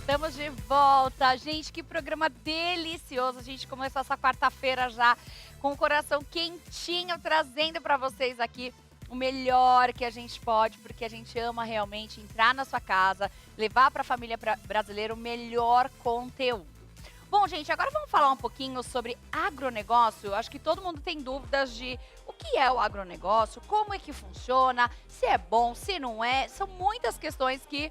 Estamos de volta. Gente, que programa delicioso. A gente começou essa quarta-feira já com o coração quentinho, trazendo para vocês aqui o melhor que a gente pode, porque a gente ama realmente entrar na sua casa, levar para a família brasileira o melhor conteúdo. Bom, gente, agora vamos falar um pouquinho sobre agronegócio. Acho que todo mundo tem dúvidas de o que é o agronegócio, como é que funciona, se é bom, se não é. São muitas questões que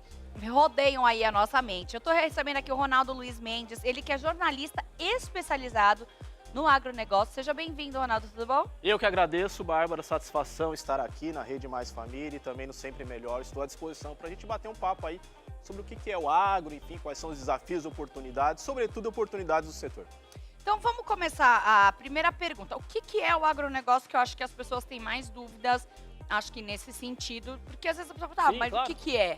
rodeiam aí a nossa mente. Eu estou recebendo aqui o Ronaldo Luiz Mendes, ele que é jornalista especializado no agronegócio. Seja bem-vindo, Ronaldo, tudo bom? Eu que agradeço, Bárbara, satisfação estar aqui na Rede Mais Família e também no Sempre Melhor. Estou à disposição para a gente bater um papo aí sobre o que é o agro, enfim, quais são os desafios, oportunidades, sobretudo oportunidades do setor. Então vamos começar a primeira pergunta. O que é o agronegócio, que eu acho que as pessoas têm mais dúvidas, acho que nesse sentido, porque às vezes a pessoa fala, Sim, mas claro. o que é?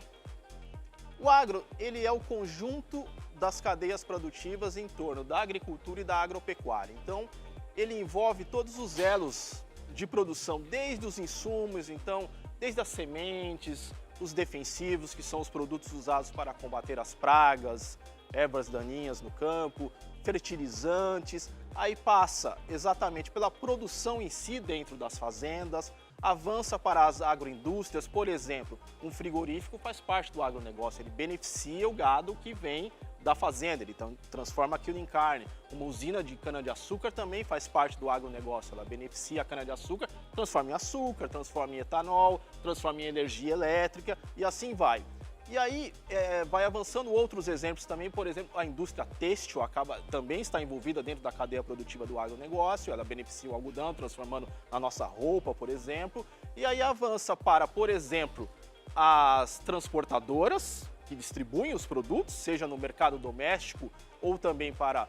O agro, ele é o conjunto das cadeias produtivas em torno da agricultura e da agropecuária. Então, ele envolve todos os elos de produção, desde os insumos, então, desde as sementes, os defensivos, que são os produtos usados para combater as pragas, ervas daninhas no campo, fertilizantes, aí passa exatamente pela produção em si dentro das fazendas, avança para as agroindústrias, por exemplo, um frigorífico faz parte do agronegócio, ele beneficia o gado que vem da fazenda, ele transforma aquilo em carne. Uma usina de cana-de-açúcar também faz parte do agronegócio, ela beneficia a cana-de-açúcar, transforma em açúcar, transforma em etanol, transforma em energia elétrica e assim vai. E aí vai avançando outros exemplos também, por exemplo, a indústria têxtil também está envolvida dentro da cadeia produtiva do agronegócio, ela beneficia o algodão, transformando na nossa roupa, por exemplo. E aí avança para, por exemplo, as transportadoras, que distribuem os produtos, seja no mercado doméstico ou também para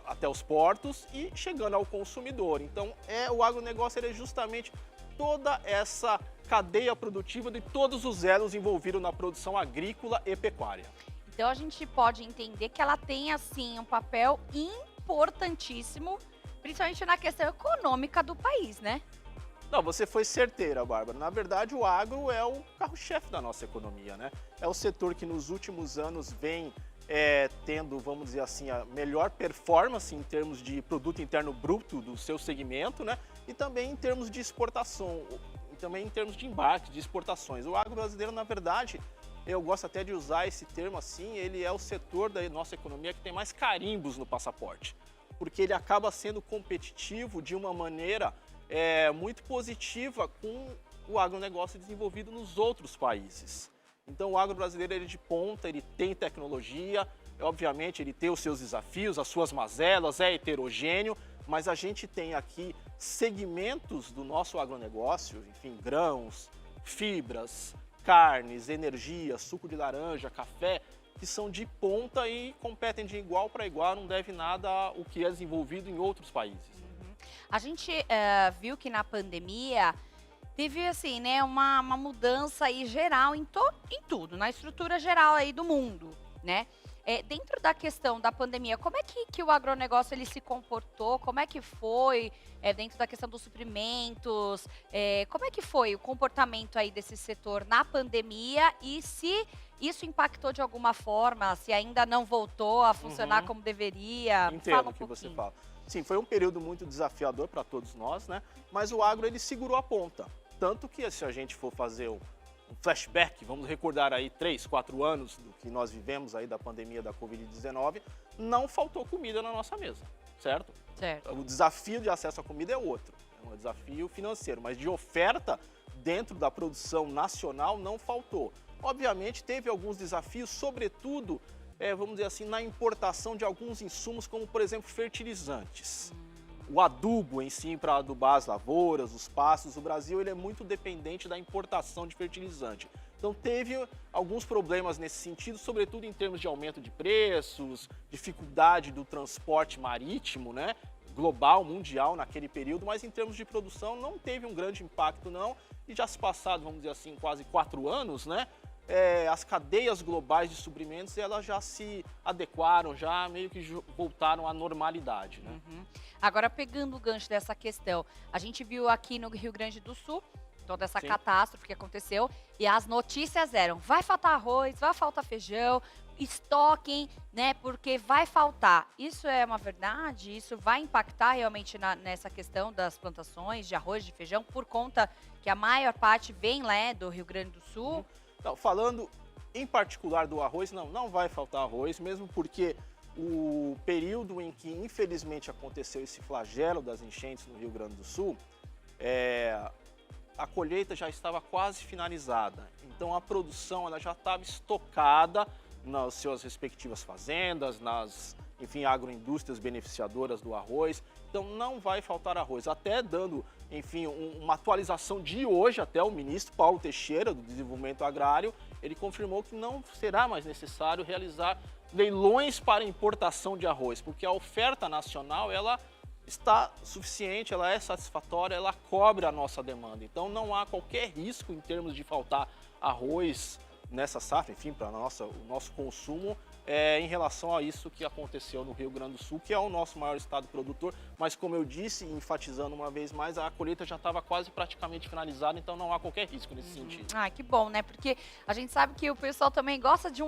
até os portos e chegando ao consumidor. Então, o agronegócio ele é justamente toda essa cadeia produtiva de todos os elos envolvidos na produção agrícola e pecuária. Então a gente pode entender que ela tem, assim, um papel importantíssimo, principalmente na questão econômica do país, né? Não, você foi certeira, Bárbara. Na verdade, o agro é o carro-chefe da nossa economia, né? É o setor que nos últimos anos vem tendo, vamos dizer assim, a melhor performance em termos de produto interno bruto do seu segmento, né? E também em termos de exportação, e também em termos de embarque, de exportações. O agro brasileiro, na verdade, eu gosto até de usar esse termo assim, ele é o setor da nossa economia que tem mais carimbos no passaporte, porque ele acaba sendo competitivo de uma maneira muito positiva com o agronegócio desenvolvido nos outros países. Então o agro brasileiro ele é de ponta, ele tem tecnologia, obviamente ele tem os seus desafios, as suas mazelas, é heterogêneo, mas a gente tem aqui segmentos do nosso agronegócio, enfim, grãos, fibras, carnes, energia, suco de laranja, café, que são de ponta e competem de igual para igual, não deve nada ao que é desenvolvido em outros países. A gente viu que na pandemia teve, assim, né, uma mudança aí geral em tudo, na estrutura geral aí do mundo, né? Dentro da questão da pandemia, como é que o agronegócio ele se comportou? Como é que foi dentro da questão dos suprimentos? Como é que foi o comportamento aí desse setor na pandemia e se isso impactou de alguma forma, se ainda não voltou a funcionar como deveria? Entendo o que você fala. Sim, foi um período muito desafiador para todos nós, né? Mas o agro ele segurou a ponta. Tanto que se a gente for fazer um flashback, vamos recordar aí 3, 4 anos do que nós vivemos aí da pandemia da Covid-19, não faltou comida na nossa mesa, certo? Certo. O desafio de acesso à comida é outro, é um desafio financeiro, mas de oferta dentro da produção nacional não faltou. Obviamente teve alguns desafios, sobretudo, vamos dizer assim, na importação de alguns insumos, como por exemplo fertilizantes. O adubo em si para adubar as lavouras, os pastos, o Brasil ele é muito dependente da importação de fertilizante. Então teve alguns problemas nesse sentido, sobretudo em termos de aumento de preços, dificuldade do transporte marítimo, né, global, mundial naquele período, mas em termos de produção não teve um grande impacto não, e já se passaram, vamos dizer assim, quase 4 anos, né, as cadeias globais de suprimentos elas já se adequaram, já meio que voltaram à normalidade, né? Agora, pegando o gancho dessa questão, a gente viu aqui no Rio Grande do Sul toda essa Sim. catástrofe que aconteceu e as notícias eram: vai faltar arroz, vai faltar feijão, estoquem, né? Porque vai faltar. Isso é uma verdade? Isso vai impactar realmente nessa questão das plantações de arroz, de feijão, por conta que a maior parte vem lá do Rio Grande do Sul? Então, falando em particular do arroz, não vai faltar arroz, mesmo porque o período em que infelizmente aconteceu esse flagelo das enchentes no Rio Grande do Sul, a colheita já estava quase finalizada. Então a produção ela já estava estocada nas suas respectivas fazendas, nas, enfim, agroindústrias beneficiadoras do arroz. Então não vai faltar arroz. Até dando, enfim, uma atualização de hoje, até o ministro Paulo Teixeira, do Desenvolvimento Agrário, ele confirmou que não será mais necessário realizar leilões para importação de arroz, porque a oferta nacional, ela está suficiente, ela é satisfatória, ela cobre a nossa demanda. Então não há qualquer risco em termos de faltar arroz nessa safra, enfim, para o nosso consumo, em relação a isso que aconteceu no Rio Grande do Sul, que é o nosso maior estado produtor, mas como eu disse, enfatizando uma vez mais, a colheita já estava quase praticamente finalizada, então não há qualquer risco nesse sentido. Ah, que bom, né? Porque a gente sabe que o pessoal também gosta de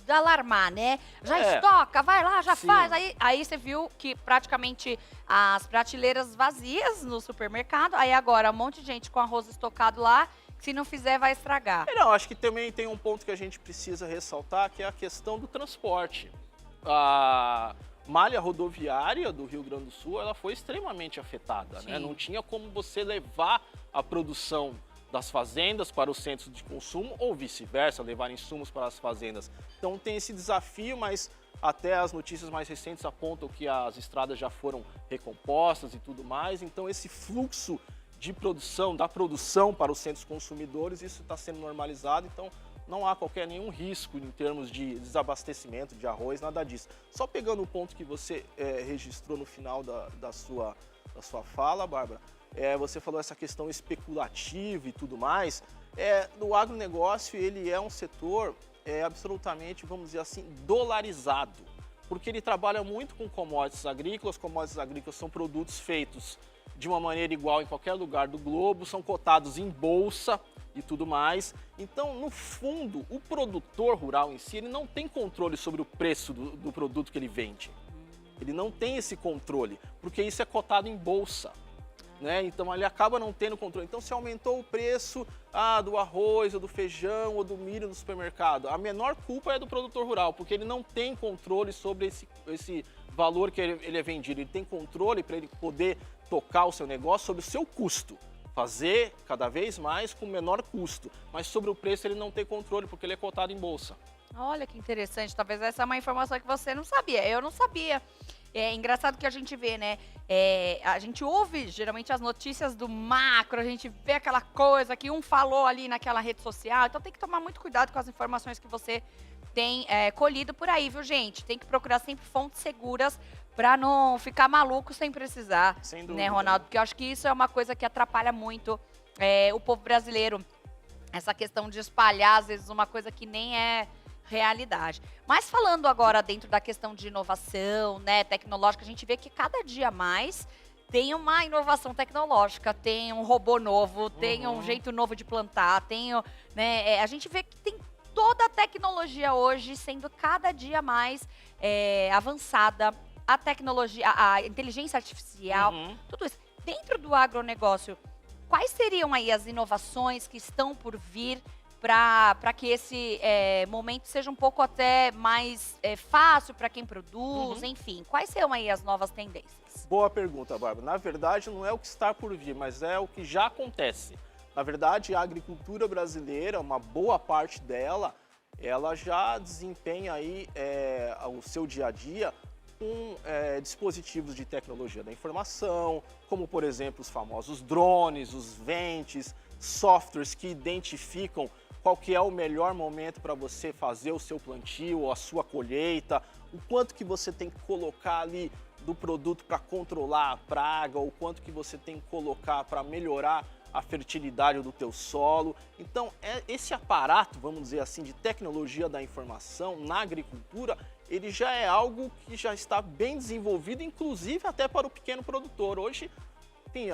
alarmar, né? Já estoca, vai lá, já faz. Aí você viu que praticamente as prateleiras vazias no supermercado, aí agora um monte de gente com arroz estocado lá, se não fizer, vai estragar. Não, acho que também tem um ponto que a gente precisa ressaltar, que é a questão do transporte. A malha rodoviária do Rio Grande do Sul, ela foi extremamente afetada, né? Não tinha como você levar a produção das fazendas para os centros de consumo ou vice-versa, levar insumos para as fazendas. Então tem esse desafio, mas até as notícias mais recentes apontam que as estradas já foram recompostas e tudo mais. Então esse fluxo de produção, da produção para os centros consumidores, isso está sendo normalizado, então não há nenhum risco em termos de desabastecimento de arroz, nada disso. Só pegando o ponto que você registrou no final da sua fala, Bárbara, você falou essa questão especulativa e tudo mais. No agronegócio, ele é um setor absolutamente, vamos dizer assim, dolarizado, porque ele trabalha muito com commodities agrícolas são produtos feitos de uma maneira igual em qualquer lugar do globo, são cotados em bolsa e tudo mais. Então, no fundo, o produtor rural em si, ele não tem controle sobre o preço do produto que ele vende. Ele não tem esse controle, porque isso é cotado em bolsa, né? Então, ele acaba não tendo controle. Então, se aumentou o preço do arroz, ou do feijão, ou do milho no supermercado, a menor culpa é do produtor rural, porque ele não tem controle sobre esse valor que ele é vendido. Ele tem controle para ele poder tocar o seu negócio sobre o seu custo, fazer cada vez mais com menor custo, mas sobre o preço ele não tem controle porque ele é cotado em bolsa. Olha que interessante, talvez essa é uma informação que você não sabia, eu não sabia. É engraçado que a gente vê, né, a gente ouve geralmente as notícias do macro, a gente vê aquela coisa que um falou ali naquela rede social, então tem que tomar muito cuidado com as informações que você tem colhido por aí, viu, gente? Tem que procurar sempre fontes seguras para não ficar maluco sem precisar, sem dúvida, né, Ronaldo? Porque eu acho que isso é uma coisa que atrapalha muito o povo brasileiro. Essa questão de espalhar, às vezes, uma coisa que nem é realidade. Mas falando agora dentro da questão de inovação, né, tecnológica, a gente vê que cada dia mais tem uma inovação tecnológica, tem um robô novo, tem um jeito novo de plantar, né, a gente vê que tem toda a tecnologia hoje sendo cada dia mais avançada, a tecnologia, a inteligência artificial, tudo isso. Dentro do agronegócio, quais seriam aí as inovações que estão por vir para que esse momento seja um pouco até mais fácil para quem produz, enfim, quais serão aí as novas tendências? Boa pergunta, Bárbara. Na verdade, não é o que está por vir, mas é o que já acontece. Na verdade, a agricultura brasileira, uma boa parte dela, ela já desempenha aí o seu dia a dia com dispositivos de tecnologia da informação, como, por exemplo, os famosos drones, os ventes, softwares que identificam qual que é o melhor momento para você fazer o seu plantio ou a sua colheita, o quanto que você tem que colocar ali do produto para controlar a praga, ou o quanto que você tem que colocar para melhorar a fertilidade do teu solo. Então, esse aparato, vamos dizer assim, de tecnologia da informação na agricultura, ele já é algo que já está bem desenvolvido, inclusive até para o pequeno produtor. Hoje, enfim,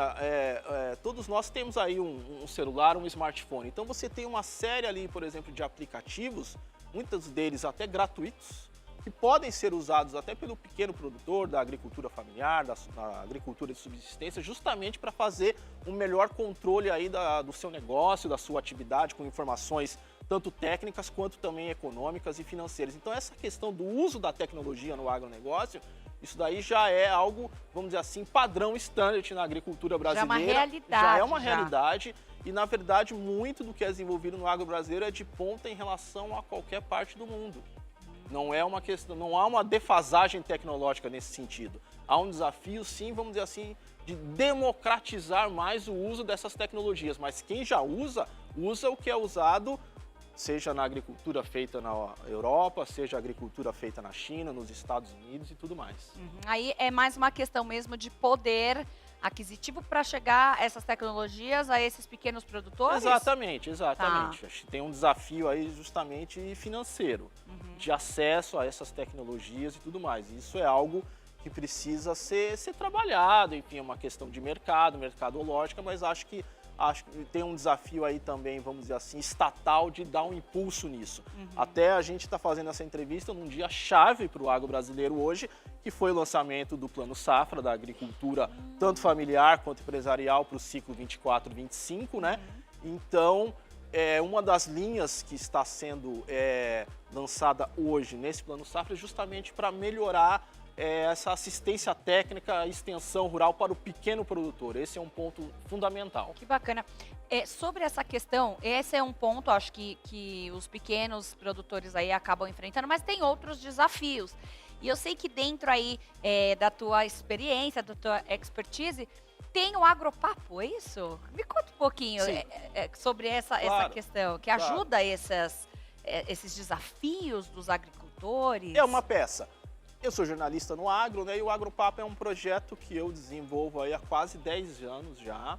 todos nós temos aí um celular, um smartphone. Então, você tem uma série ali, por exemplo, de aplicativos muitos deles até gratuitos, que podem ser usados até pelo pequeno produtor da agricultura familiar, da agricultura de subsistência, justamente para fazer um melhor controle aí do seu negócio, da sua atividade, com informações tanto técnicas quanto também econômicas e financeiras. Então essa questão do uso da tecnologia no agronegócio, isso daí já é algo, vamos dizer assim, padrão standard na agricultura brasileira. Já é uma realidade. Já é uma realidade e, na verdade, muito do que é desenvolvido no agro brasileiro é de ponta em relação a qualquer parte do mundo. Não é uma questão, não há uma defasagem tecnológica nesse sentido. Há um desafio, sim, vamos dizer assim, de democratizar mais o uso dessas tecnologias. Mas quem já usa o que é usado, seja na agricultura feita na Europa, seja a agricultura feita na China, nos Estados Unidos e tudo mais. Aí é mais uma questão mesmo de poder aquisitivo para chegar essas tecnologias a esses pequenos produtores? Exatamente, exatamente. Tá. Tem um desafio aí justamente financeiro, de acesso a essas tecnologias e tudo mais. Isso é algo que precisa ser trabalhado, enfim, é uma questão de mercadológica, mas acho que tem um desafio aí também, vamos dizer assim, estatal, de dar um impulso nisso. Até a gente está fazendo essa entrevista num dia chave para o agro brasileiro hoje, que foi o lançamento do Plano Safra, da agricultura, tanto familiar quanto empresarial, para o ciclo 24-25, né? Então, uma das linhas que está sendo lançada hoje nesse Plano Safra é justamente para melhorar essa assistência técnica, extensão rural para o pequeno produtor. Esse é um ponto fundamental. Que bacana. Sobre essa questão, esse é um ponto, acho que os pequenos produtores aí acabam enfrentando, mas tem outros desafios. E eu sei que dentro aí da tua experiência, da tua expertise, tem o Agropapo, é isso? Me conta um pouquinho sobre essa questão, que ajuda esses desafios dos agricultores. É uma peça. Eu sou jornalista no agro, né? E o Agropapo é um projeto que eu desenvolvo aí há quase 10 anos já,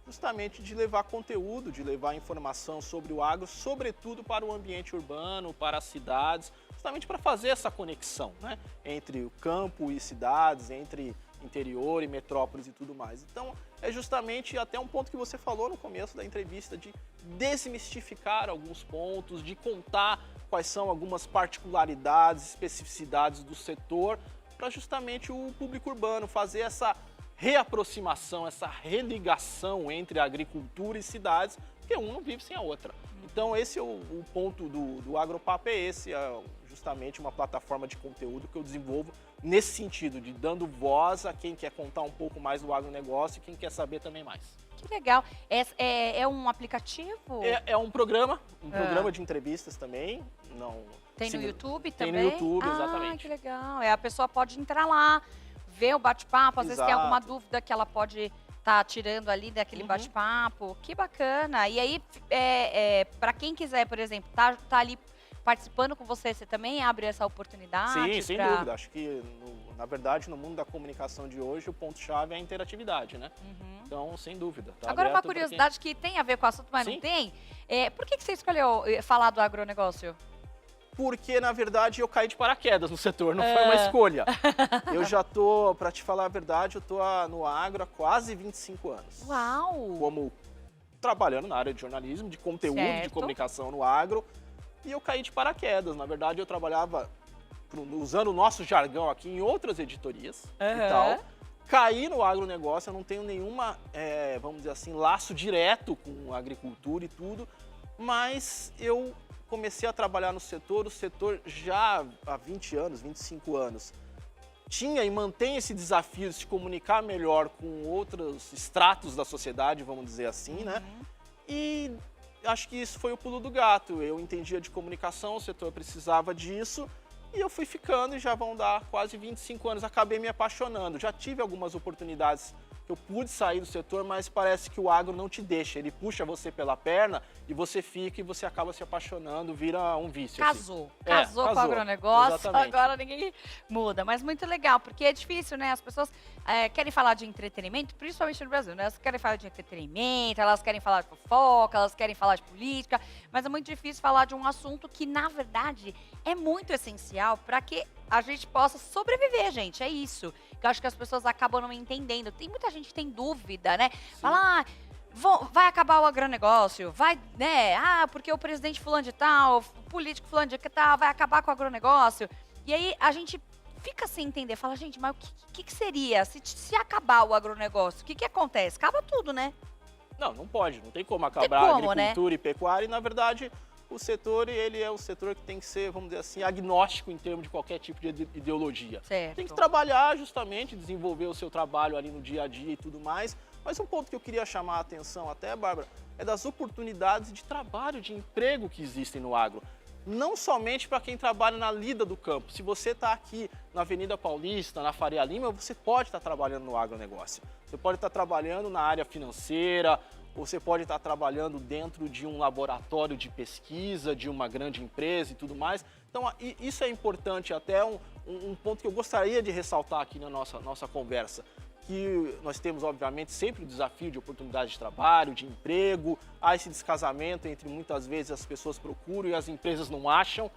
justamente de levar conteúdo, de levar informação sobre o agro, sobretudo para o ambiente urbano, para as cidades, justamente para fazer essa conexão, né? Entre o campo e cidades, entre interior e metrópoles e tudo mais. Então, é justamente até um ponto que você falou no começo da entrevista, de desmistificar alguns pontos, de contar quais são algumas particularidades, especificidades do setor, para justamente o público urbano fazer essa reaproximação, essa religação entre a agricultura e cidades, porque um não vive sem a outra. Então esse é o ponto do Agropapo, justamente uma plataforma de conteúdo que eu desenvolvo nesse sentido, de dando voz a quem quer contar um pouco mais do agronegócio e quem quer saber também mais. Que legal. É um aplicativo? É um programa de entrevistas também. Tem no YouTube também? Tem no YouTube, exatamente. Que legal. A pessoa pode entrar lá, ver o bate-papo, às vezes tem alguma dúvida que ela pode estar tirando ali daquele bate-papo. Que bacana. E aí, para quem quiser, por exemplo, tá ali participando com você, você também abre essa oportunidade? Sim, sem dúvida. Acho que, na verdade, no mundo da comunicação de hoje, o ponto-chave é a interatividade, né? Então, sem dúvida. Tá. Agora, uma curiosidade que tem a ver com o assunto, mas não tem. Por que você escolheu falar do agronegócio? Porque, na verdade, eu caí de paraquedas no setor, não foi uma escolha. Eu já tô, para te falar a verdade, eu tô no agro há quase 25 anos. Uau! Como trabalhando na área de jornalismo, de conteúdo, de comunicação no agro. E eu caí de paraquedas. Na verdade, eu trabalhava, usando o nosso jargão aqui, em outras editorias e tal. Caí no agronegócio, eu não tenho nenhuma, vamos dizer assim, laço direto com a agricultura e tudo, mas eu comecei a trabalhar no setor, o setor já há 20 anos, 25 anos, tinha e mantém esse desafio de se comunicar melhor com outros estratos da sociedade, vamos dizer assim, né? E acho que isso foi o pulo do gato. Eu entendia de comunicação, o setor precisava disso, e eu fui ficando e já vão dar quase 25 anos. Acabei me apaixonando. Já tive algumas oportunidades que eu pude sair do setor, mas parece que o agro não te deixa. Ele puxa você pela perna e você fica e você acaba se apaixonando, vira um vício. Casou com o agronegócio, exatamente. Agora ninguém muda. Mas muito legal, porque é difícil, né? As pessoas querem falar de entretenimento, principalmente no Brasil, né? Elas querem falar de entretenimento, elas querem falar de fofoca, elas querem falar de política, mas é muito difícil falar de um assunto que, na verdade, é muito essencial para que a gente possa sobreviver, gente. É isso. Que eu acho que as pessoas acabam não entendendo. Tem muita gente que tem dúvida, né? Fala, vai acabar o agronegócio, vai, né? Ah, porque o presidente fulano de tal, o político fulano de tal, vai acabar com o agronegócio. E aí a gente fica sem entender, fala, gente, mas o que seria se acabar o agronegócio? O que acontece? Acaba tudo, né? Não pode, não tem como acabar a agricultura, né? E pecuária, e na verdade o setor, ele é o setor que tem que ser, vamos dizer assim, agnóstico em termos de qualquer tipo de ideologia. Certo. Tem que trabalhar justamente, desenvolver o seu trabalho ali no dia a dia e tudo mais. Mas um ponto que eu queria chamar a atenção até, Bárbara, é das oportunidades de trabalho, de emprego que existem no agro. Não somente para quem trabalha na lida do campo. Se você está aqui na Avenida Paulista, na Faria Lima, você pode estar trabalhando no agronegócio. Você pode estar trabalhando na área financeira, você pode estar trabalhando dentro de um laboratório de pesquisa, de uma grande empresa e tudo mais. Então, isso é importante, até um ponto que eu gostaria de ressaltar aqui na nossa conversa. Que nós temos, obviamente, sempre o desafio de oportunidade de trabalho, de emprego, há esse descasamento entre muitas vezes as pessoas procuram e as empresas não acham.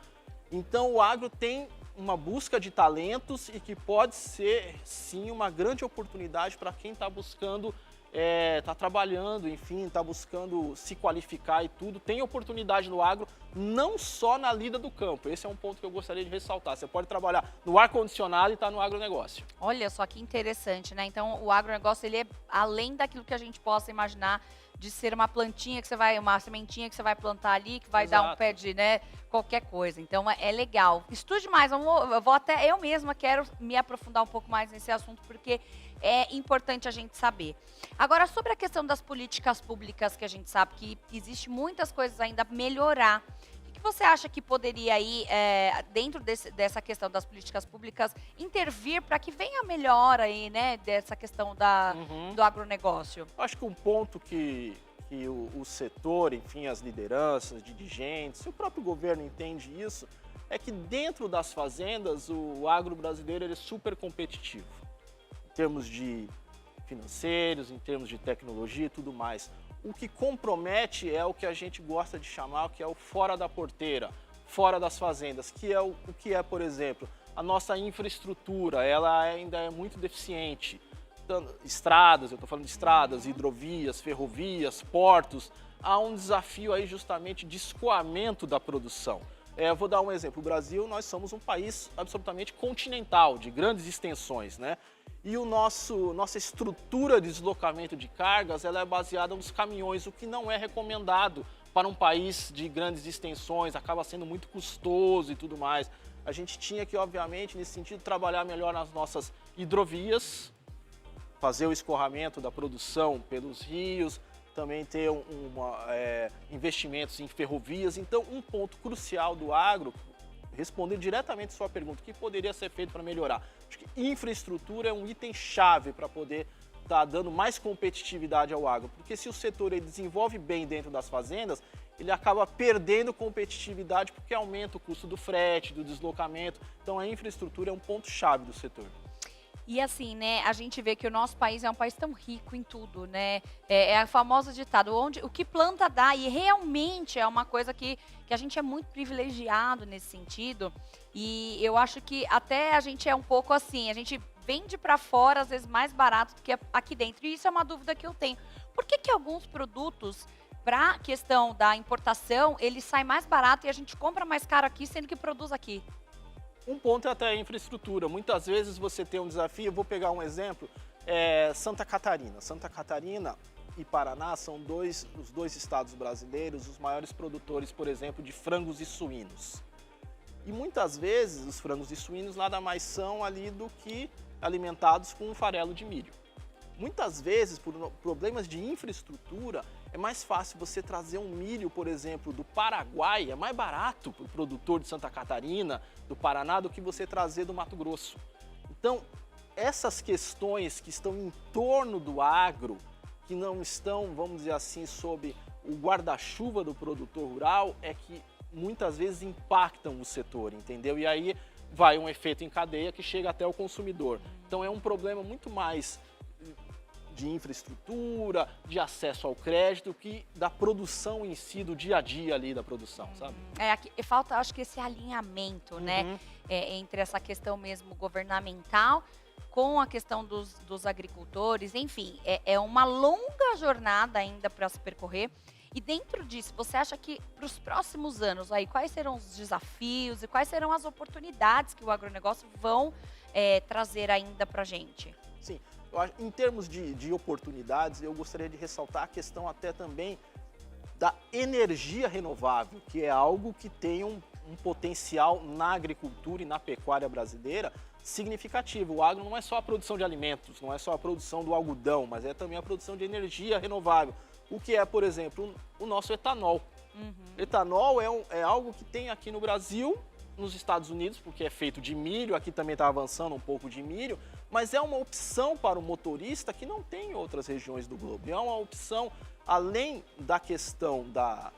Então, o agro tem uma busca de talentos e que pode ser, sim, uma grande oportunidade para quem está buscando, está trabalhando, enfim, está buscando se qualificar e tudo. Tem oportunidade no agro, não só na lida do campo. Esse é um ponto que eu gostaria de ressaltar. Você pode trabalhar no ar-condicionado e estar no agronegócio. Olha só que interessante, né? Então, o agronegócio, ele é além daquilo que a gente possa imaginar de ser uma plantinha que você vai, uma sementinha que você vai plantar ali, que vai Exato. dar um pé de, né, qualquer coisa. Então, é legal. Estude mais, eu mesma quero me aprofundar um pouco mais nesse assunto, porque é importante a gente saber. Agora, sobre a questão das políticas públicas, que a gente sabe que existe muitas coisas ainda a melhorar. O que você acha que poderia aí, dentro dessa questão das políticas públicas, intervir para que venha melhor aí, né, dessa questão do agronegócio? Acho que um ponto que o setor, enfim, as lideranças, dirigentes, o próprio governo entende isso, é que dentro das fazendas o agro brasileiro ele é super competitivo. Em termos de financeiros, em termos de tecnologia e tudo mais. O que compromete é o que a gente gosta de chamar, que é o fora da porteira, fora das fazendas, que é o que é, por exemplo, a nossa infraestrutura, ela ainda é muito deficiente. Estradas, eu estou falando de estradas, hidrovias, ferrovias, portos, há um desafio aí justamente de escoamento da produção. Eu vou dar um exemplo, o Brasil, nós somos um país absolutamente continental, de grandes extensões, né? E nossa estrutura de deslocamento de cargas ela é baseada nos caminhões, o que não é recomendado para um país de grandes extensões, acaba sendo muito custoso e tudo mais. A gente tinha que, obviamente, nesse sentido, trabalhar melhor nas nossas hidrovias, fazer o escoamento da produção pelos rios, também ter investimentos em ferrovias. Então, um ponto crucial do agro, responder diretamente a sua pergunta, o que poderia ser feito para melhorar? Acho que infraestrutura é um item chave para poder estar dando mais competitividade ao agro, porque se o setor ele desenvolve bem dentro das fazendas, ele acaba perdendo competitividade porque aumenta o custo do frete, do deslocamento. Então a infraestrutura é um ponto chave do setor. E assim, né, a gente vê que o nosso país é um país tão rico em tudo, né? É a famosa ditado, o que planta dá, e realmente é uma coisa que a gente é muito privilegiado nesse sentido. E eu acho que até a gente é um pouco assim, a gente vende para fora, às vezes, mais barato do que aqui dentro. E isso é uma dúvida que eu tenho. Por que alguns produtos, para a questão da importação, eles saem mais barato e a gente compra mais caro aqui, sendo que produz aqui? Um ponto é até a infraestrutura. Muitas vezes você tem um desafio, eu vou pegar um exemplo, Santa Catarina. Santa Catarina e Paraná são os dois estados brasileiros, os maiores produtores, por exemplo, de frangos e suínos. E muitas vezes os frangos e suínos nada mais são ali do que alimentados com um farelo de milho. Muitas vezes, por problemas de infraestrutura, é mais fácil você trazer um milho, por exemplo, do Paraguai, é mais barato para o produtor de Santa Catarina, do Paraná, do que você trazer do Mato Grosso. Então, essas questões que estão em torno do agro, que não estão, vamos dizer assim, sob o guarda-chuva do produtor rural, é que muitas vezes impactam o setor, entendeu? E aí vai um efeito em cadeia que chega até o consumidor. Então, é um problema muito mais de infraestrutura, de acesso ao crédito, que da produção em si, do dia a dia ali da produção, sabe? Falta, acho que esse alinhamento, né, entre essa questão mesmo governamental, com a questão dos agricultores, enfim, é uma longa jornada ainda para se percorrer. E dentro disso, você acha que para os próximos anos, aí, quais serão os desafios e quais serão as oportunidades que o agronegócio vão trazer ainda para a gente? Sim, em termos de oportunidades, eu gostaria de ressaltar a questão até também da energia renovável, que é algo que tem um potencial na agricultura e na pecuária brasileira significativo. O agro não é só a produção de alimentos, não é só a produção do algodão, mas é também a produção de energia renovável. O que é, por exemplo, o nosso etanol. Etanol é algo que tem aqui no Brasil, nos Estados Unidos, porque é feito de milho, aqui também está avançando um pouco de milho, mas é uma opção para o motorista que não tem em outras regiões do globo. É uma opção, além da questão da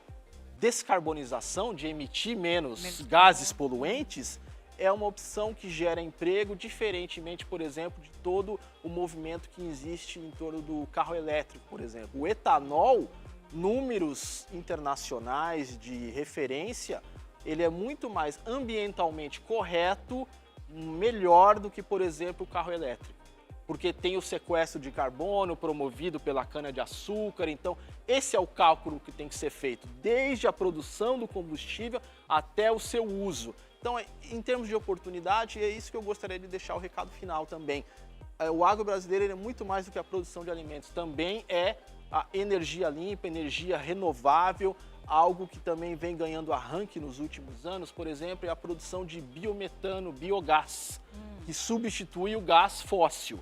descarbonização, de emitir menos gases poluentes, é uma opção que gera emprego, diferentemente, por exemplo, de todo o movimento que existe em torno do carro elétrico, por exemplo. O etanol, números internacionais de referência, ele é muito mais ambientalmente correto, melhor do que, por exemplo, o carro elétrico. Porque tem o sequestro de carbono promovido pela cana-de-açúcar. Então, esse é o cálculo que tem que ser feito, desde a produção do combustível até o seu uso. Então, em termos de oportunidade, é isso que eu gostaria de deixar o recado final também. O agro brasileiro ele é muito mais do que a produção de alimentos, também é a energia limpa, energia renovável, algo que também vem ganhando arranque nos últimos anos, por exemplo, é a produção de biometano, biogás, que substitui o gás fóssil.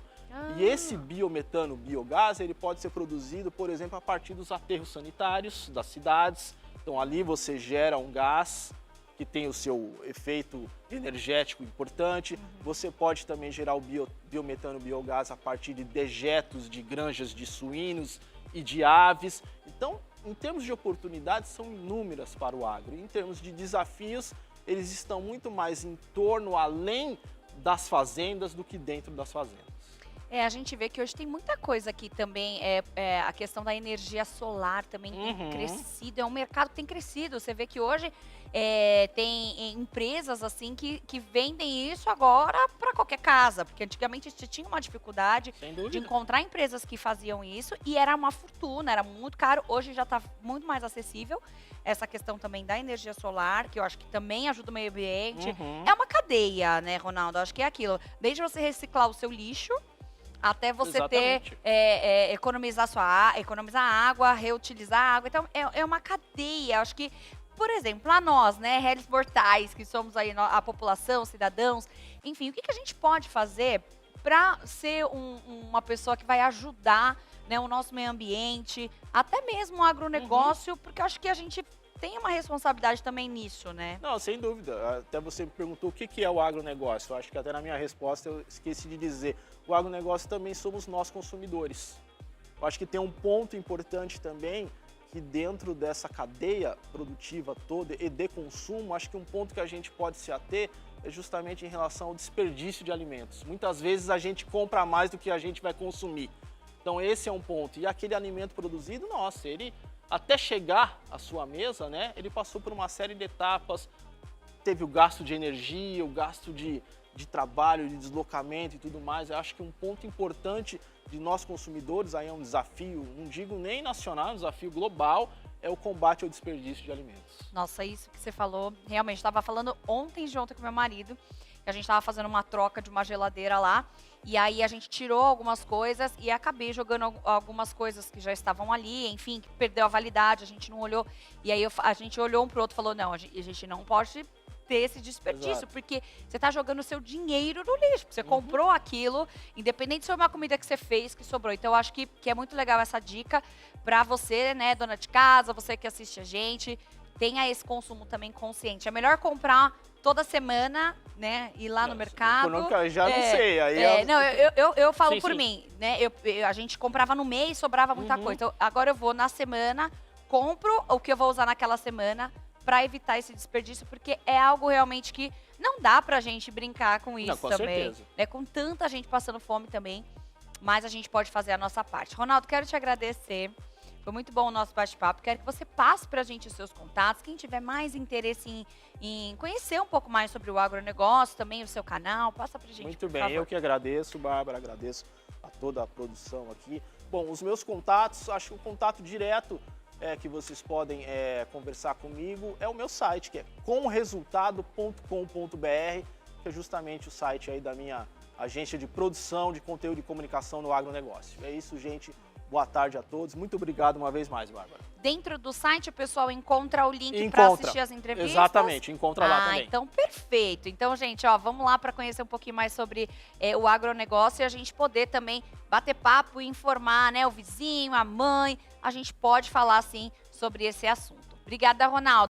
E esse biometano, biogás, ele pode ser produzido, por exemplo, a partir dos aterros sanitários das cidades. Então, ali você gera um gás que tem o seu efeito energético importante. Você pode também gerar o biometano, biogás a partir de dejetos de granjas de suínos e de aves. Então, em termos de oportunidades, são inúmeras para o agro. Em termos de desafios, eles estão muito mais em torno, além das fazendas, do que dentro das fazendas. A gente vê que hoje tem muita coisa aqui também, a questão da energia solar também tem crescido, é um mercado que tem crescido. Você vê que hoje tem empresas assim que vendem isso agora para qualquer casa, porque antigamente você tinha uma dificuldade de encontrar empresas que faziam isso e era uma fortuna, era muito caro. Hoje já está muito mais acessível essa questão também da energia solar, que eu acho que também ajuda o meio ambiente. É uma cadeia, né, Ronaldo? Acho que é aquilo, desde você reciclar o seu lixo, até você economizar água, reutilizar água. Então, é uma cadeia. Acho que, por exemplo, a nós, né, réis mortais, que somos aí a população, cidadãos, enfim, o que a gente pode fazer para ser uma pessoa que vai ajudar, né, o nosso meio ambiente, até mesmo o agronegócio, porque eu acho que a gente tem uma responsabilidade também nisso, né? Não, sem dúvida. Até você me perguntou o que é o agronegócio. Eu acho que até na minha resposta eu esqueci de dizer. O agronegócio também somos nós consumidores. Eu acho que tem um ponto importante também, que dentro dessa cadeia produtiva toda e de consumo, acho que um ponto que a gente pode se ater é justamente em relação ao desperdício de alimentos. Muitas vezes a gente compra mais do que a gente vai consumir. Então esse é um ponto. E aquele alimento produzido, nossa, ele até chegar à sua mesa, né, ele passou por uma série de etapas, teve o gasto de energia, o gasto de trabalho, de deslocamento e tudo mais. Eu acho que um ponto importante de nós consumidores, aí é um desafio, não digo nem nacional, é um desafio global, é o combate ao desperdício de alimentos. Nossa, isso que você falou, realmente, estava falando ontem com meu marido, que a gente estava fazendo uma troca de uma geladeira lá, e aí a gente tirou algumas coisas e acabei jogando algumas coisas que já estavam ali, enfim, que perdeu a validade, a gente não olhou. E aí a gente olhou um pro outro e falou, não, a gente não pode ter esse desperdício, exato, porque você está jogando o seu dinheiro no lixo. Você comprou aquilo, independente se foi uma comida que você fez, que sobrou. Então, eu acho que é muito legal essa dica para você, né, dona de casa, você que assiste a gente, tenha esse consumo também consciente. É melhor comprar toda semana, né, ir lá no mercado. Eu já não sei. Aí não, eu falo por mim, né, a gente comprava no mês, sobrava muita coisa. Então, agora eu vou na semana, compro o que eu vou usar naquela semana, para evitar esse desperdício, porque é algo realmente que não dá pra gente brincar com isso também. Certeza. Né? Com tanta gente passando fome também, mas a gente pode fazer a nossa parte. Ronaldo, quero te agradecer. Foi muito bom o nosso bate-papo. Quero que você passe pra gente os seus contatos. Quem tiver mais interesse em conhecer um pouco mais sobre o agronegócio, também o seu canal, passa pra gente, Muito por bem, favor. eu que agradeço, Bárbara, agradeço a toda a produção aqui. Bom, os meus contatos, acho que o contato direto que vocês podem conversar comigo é o meu site, que é comresultado.com.br, que é justamente o site aí da minha agência de produção de conteúdo de comunicação no agronegócio. É isso, gente. Boa tarde a todos. Muito obrigado uma vez mais, Bárbara. Dentro do site, o pessoal encontra o link para assistir as entrevistas? Exatamente, encontra lá também. Então perfeito. Então, gente, ó, vamos lá para conhecer um pouquinho mais sobre o agronegócio e a gente poder também bater papo e informar, né, o vizinho, a mãe. A gente pode falar, sim, sobre esse assunto. Obrigada, Ronaldo.